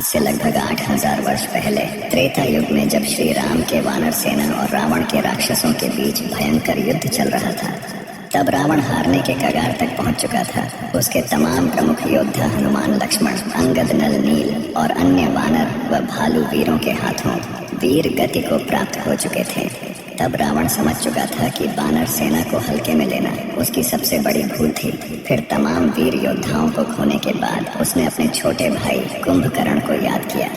से लगभग 8,000 वर्ष पहले त्रेता युग में जब श्री राम के वानर सेना और रावण के राक्षसों के बीच भयंकर युद्ध चल रहा था, तब रावण हारने के कगार तक पहुंच चुका था। उसके तमाम प्रमुख योद्धा हनुमान, लक्ष्मण, अंगद, नल, नील और अन्य वानर व भालू वीरों के हाथों वीर गति को प्राप्त हो चुके थे। तब रावण समझ चुका था कि वानर सेना को हल्के में लेना उसकी सबसे बड़ी भूल थी। फिर तमाम वीर योद्धाओं को खोने के बाद उसने अपने छोटे भाई कुंभकर्ण को याद किया,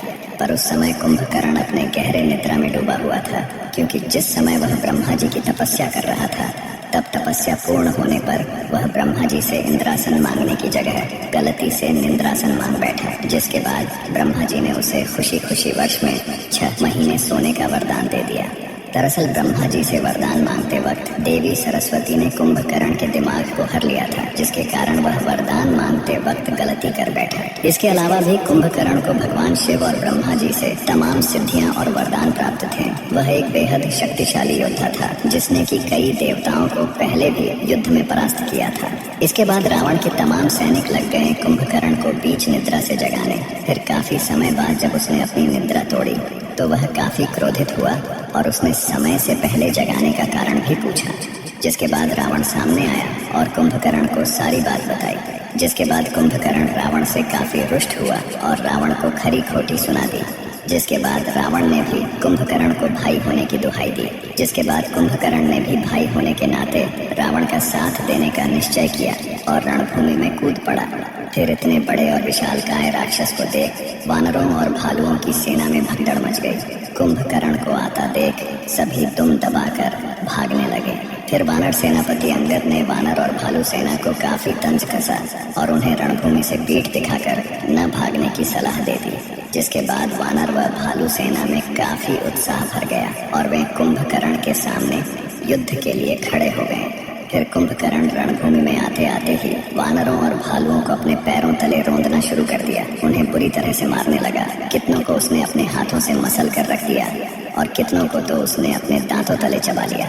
पर उस समय कुंभकर्ण अपने गहरे निद्रा में डूबा हुआ था, क्योंकि जिस समय वह ब्रह्मा जी की तपस्या कर रहा था, तब तपस्या पूर्ण होने पर वह ब्रह्मा जी से इंद्रासन मांगने की जगह गलती से निंद्रासन मांग बैठा, जिसके बाद ब्रह्मा जी ने उसे खुशी खुशी वर्ष में 6 महीने सोने का वरदान दे दिया। दरअसल ब्रह्मा जी से वरदान मांगते वक्त देवी सरस्वती ने कुंभकर्ण के दिमाग को हर लिया था, जिसके कारण वह वरदान मांगते वक्त गलती कर बैठा। इसके अलावा भी कुंभकर्ण को भगवान शिव और ब्रह्मा जी से तमाम सिद्धियां और वरदान प्राप्त थे। वह एक बेहद शक्तिशाली योद्धा था, जिसने कि कई देवताओं को पहले भी युद्ध में परास्त किया था। इसके बाद रावण के तमाम सैनिक लग गए कुंभकर्ण को बीच निद्रा से जगाने। फिर काफी समय बाद जब उसने अपनी निद्रा तोड़ी तो वह काफी क्रोधित हुआ और उसने समय से पहले जगाने का कारण भी पूछा, जिसके बाद रावण सामने आया और कुंभकर्ण को सारी बात बताई। जिसके बाद कुंभकर्ण रावण से काफी रुष्ट हुआ और रावण को खरी खोटी सुना दी। जिसके बाद रावण ने भी कुंभकर्ण को भाई होने की दुहाई दी। जिसके बाद कुंभकर्ण ने भी भाई होने के नाते रावण का साथ देने का निश्चय किया और रणभूमि में कूद पड़ा। फिर इतने बड़े और विशालकाय राक्षस को देख वानरों और भालुओं की सेना में भगदड़ मच गई। कुंभकर्ण को आता देख सभी दुम दबाकर भागने लगे। फिर वानर सेनापति अंगद ने वानर और भालू सेना को काफी तंज कसा और उन्हें रणभूमि से पीठ दिखाकर न भागने की सलाह दे दी। जिसके बाद वानर व भालू सेना में काफी उत्साह भर गया और वे कुंभकर्ण के सामने युद्ध के लिए खड़े हो गए। फिर कुंभकर्ण रणभूमि में आते आते ही वानरों और भालुओं को अपने पैरों तले रौंदना शुरू कर दिया। उन्हें बुरी तरह से मारने लगा। कितनों को उसने अपने हाथों से मसल कर रख दिया और कितनों को तो उसने अपने दांतों तले चबा लिया।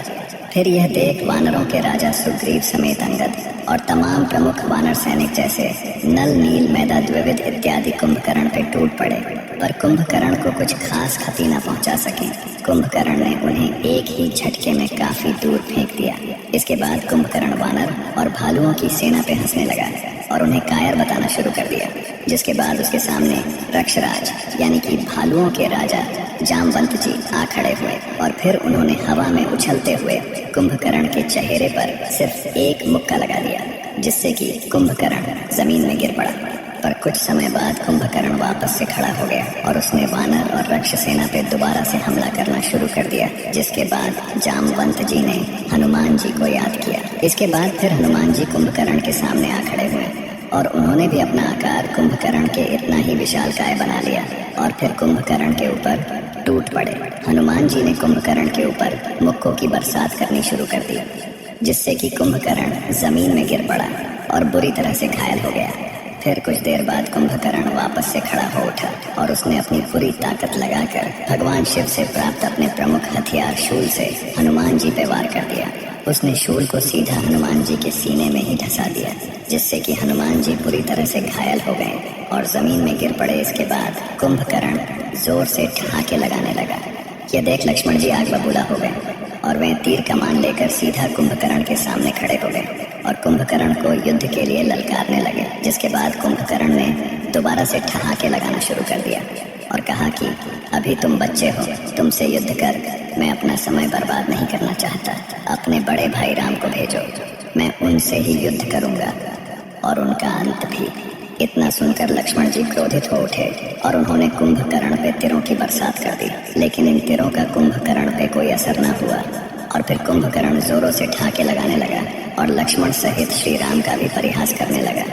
फिर यह देख वानरों के राजा सुग्रीव समेत अंगद और तमाम प्रमुख वानर सैनिक जैसे नल, नील, मैदा, द्विविद इत्यादि कुंभकर्ण पे टूट पड़े, पर कुंभकर्ण को कुछ खास क्षति न पहुंचा सके। कुंभकर्ण ने उन्हें एक ही झटके में काफी दूर फेंक दिया। इसके बाद कुंभकर्ण वानर और भालुओं की सेना पे हंसने लगा और उन्हें कायर बताना शुरू कर दिया। जिसके बाद उसके सामने रक्षराज यानी कि भालुओं के राजा जामवंत जी आ खड़े हुए और फिर उन्होंने हवा में उछलते हुए कुंभकर्ण के चेहरे पर सिर्फ एक मुक्का लगा दिया, जिससे कि कुंभकर्ण जमीन में गिर पड़ा। पर कुछ समय बाद कुंभकर्ण वापस से खड़ा हो गया और उसने वानर और रक्ष सेना पे दोबारा से हमला करना शुरू कर दिया। जिसके बाद जामवंत जी ने हनुमान जी को याद किया। इसके बाद फिर हनुमान जी कुंभकर्ण के सामने आ खड़े हुए और उन्होंने भी अपना आकार कुंभकर्ण के इतना ही विशालकाय बना लिया और फिर कुंभकर्ण के ऊपर टूट पड़े। हनुमान जी ने कुंभकर्ण के ऊपर मुक्कों की बरसात करनी शुरू कर दी, जिससे कि कुंभकर्ण जमीन में गिर पड़ा और बुरी तरह से घायल हो गया। फिर कुछ देर बाद कुंभकर्ण वापस से खड़ा हो उठा और उसने अपनी पूरी ताकत लगाकर भगवान शिव से प्राप्त अपने प्रमुख हथियार शूल से हनुमान जी पे वार कर दिया। उसने शूल को सीधा हनुमान जी के सीने में ही धंसा दिया, जिससे कि हनुमान जी पूरी तरह से घायल हो गए और जमीन में गिर पड़े। इसके बाद कुंभकर्ण जोर से ठहाके लगाने लगा। यह देख लक्ष्मण जी आग बबूला हो गए और वे तीर कमान लेकर सीधा कुंभकर्ण के सामने खड़े हो गए और कुंभकर्ण को युद्ध के लिए ललकारने लगे। जिसके बाद कुंभकर्ण ने दोबारा से ठहाके लगाना शुरू कर दिया और कहा कि अभी तुम बच्चे हो, तुमसे युद्ध कर मैं अपना समय बर्बाद नहीं करना चाहता। अपने बड़े भाई राम को भेजो, मैं उनसे ही युद्ध करूंगा और उनका अंत भी। इतना सुनकर लक्ष्मण जी क्रोधित हो उठे और उन्होंने कुंभकर्ण पे तीरों की बरसात कर दी, लेकिन इन तीरों का कुंभकर्ण पे कोई असर न हुआ और फिर कुंभकर्ण जोरों से ठहाके लगाने लगा और लक्ष्मण सहित श्री राम का भी परिहास करने लगा।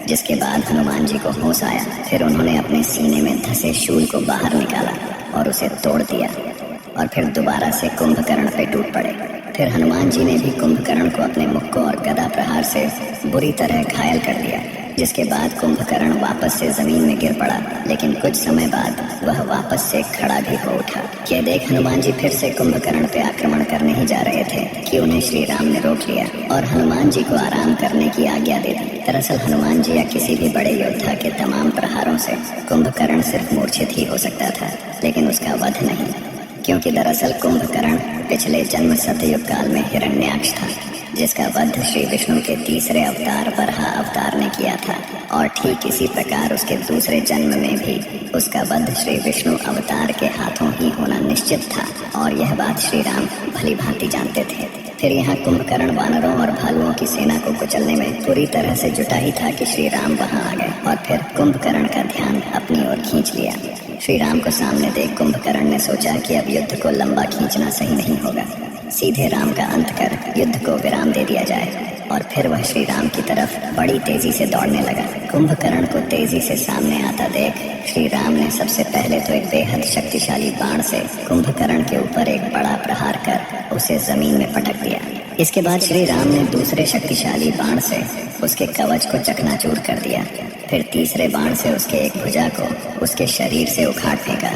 जिसके बाद हनुमान जी को होश आया। फिर उन्होंने अपने सीने में धंसे शूल को बाहर निकाला और उसे तोड़ दिया और फिर दोबारा से कुंभकर्ण पे टूट पड़े। फिर हनुमान जी ने भी कुंभकर्ण को अपने मुक्कों और गदा प्रहार से बुरी तरह घायल कर दिया। जिसके बाद कुंभकर्ण वापस से जमीन में गिर पड़ा, लेकिन कुछ समय बाद वह वापस से खड़ा भी हो उठा। यह देख हनुमान जी फिर से कुंभकर्ण पे आक्रमण करने ही जा रहे थे कि उन्हें श्री राम ने रोक लिया और हनुमान जी को आराम करने की आज्ञा दे दी। दरअसल हनुमान जी या किसी भी बड़े योद्धा के तमाम प्रहारों से कुंभकर्ण सिर्फ मूर्छित ही हो सकता था, लेकिन उसका वध नहीं, क्योंकि दरअसल कुंभकर्ण पिछले जन्म सतयुग काल में हिरण्याक्ष था, जिसका वध श्री विष्णु के तीसरे अवतार वराह अवतार ने किया था। और ठीक इसी प्रकार उसके दूसरे जन्म में भी उसका वध श्री विष्णु अवतार के हाथों ही होना निश्चित था, और यह बात श्री राम भली भांति जानते थे। फिर यहाँ कुंभकर्ण वानरों और भालुओं की सेना को कुचलने में पूरी तरह से जुटा ही था कि श्री राम वहाँ आ गए और फिर कुंभकर्ण का ध्यान अपनी ओर खींच लिया। श्री राम को सामने देख कुंभकर्ण ने सोचा कि अब युद्ध को लंबा खींचना सही नहीं होगा, सीधे राम का अंत कर युद्ध को विराम दे दिया जाए। और फिर वह श्री राम की तरफ बड़ी तेजी से दौड़ने लगा। कुंभकर्ण को तेजी से सामने आता देख श्री राम ने सबसे पहले तो एक बेहद शक्तिशाली बाण से कुंभकर्ण के ऊपर एक बड़ा प्रहार कर उसे जमीन में पटक दिया। इसके बाद श्री राम ने दूसरे शक्तिशाली बाण से उसके कवच को चकनाचूर कर दिया। फिर तीसरे बाण से उसके एक भुजा को उसके शरीर से उखाड़ फेंका,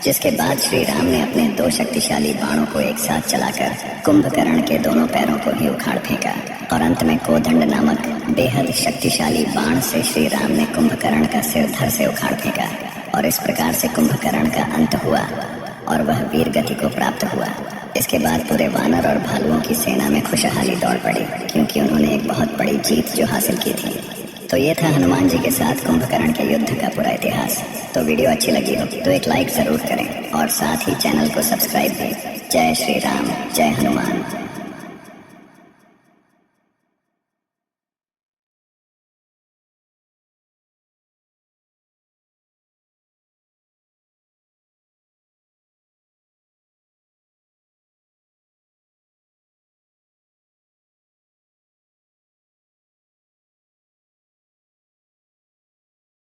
जिसके बाद श्री राम ने अपने दो शक्तिशाली बाणों को एक साथ चलाकर कुंभकर्ण के दोनों पैरों को भी उखाड़ फेंका। और अंत में कोदंड नामक बेहद शक्तिशाली बाण से श्री राम ने कुंभकर्ण का सिर धड़ से उखाड़ फेंका। और इस प्रकार से कुंभकर्ण का अंत हुआ और वह वीर गति को प्राप्त हुआ। इसके बाद पूरे वानर और भालुओं की सेना में खुशहाली दौड़ पड़ी, क्योंकि उन्होंने एक बहुत बड़ी जीत जो हासिल की थी। तो ये था हनुमान जी के साथ कुंभकर्ण के युद्ध का पूरा इतिहास। तो वीडियो अच्छी लगी हो तो एक लाइक जरूर करें और साथ ही चैनल को सब्सक्राइब करें। जय श्री राम, जय हनुमान।